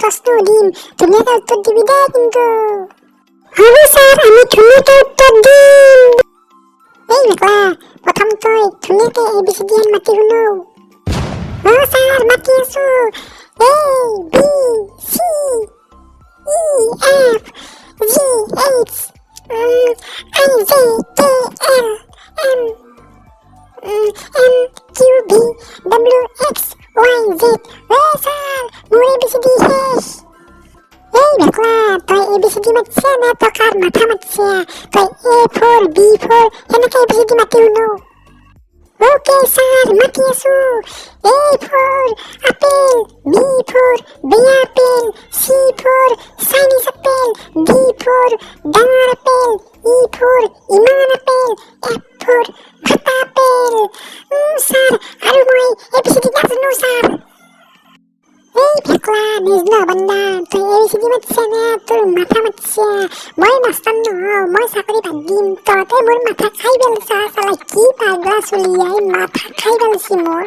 প্ৰশ্ন সুধিম, ধুনীয়াকে উত্তৰ দিবি দেই কিন্তু। হ'ব ছাৰ, আমি ধুনীয়াকে উত্তৰ দিম। এই মেকলা, প্ৰথম তই ধুনীয়াকে ABCD মাতি শুনো। ছাৰ মাতি আছো। ABCDHGHIJKLMNOPQRSTUVWXYZ। ছাৰ মোৰ ABCD শেষ। এই মেকলা, তই ABCD মাতিছে নে টকাৰ মাথা মাতিছে? তই A4 B4 সেনেকে ABCD মাতি শুনো। ওকে ছাৰ মাতি আছো। A4 আপেল, B4 বেয়া apple, C4 Chinese apple, D4 ডাঙৰ আপেল, E4 ইমান আপেল, F4 ফাটা আপেল। ছাৰ আৰু মই ABCD নাজানো ছাৰ। এই ফেকলা নিজনা বান্দা, তই ABCD মাতিছে নে তোৰ মাথা মাতিছে? মই মাষ্টাৰ নহওঁ, মই চাকৰি বাদ দিম। তহঁতে মোৰ মাথা খাই পেলাইছা চালা, কি পাগলা চলি, মাথা খাই পেলাইছি মোৰ।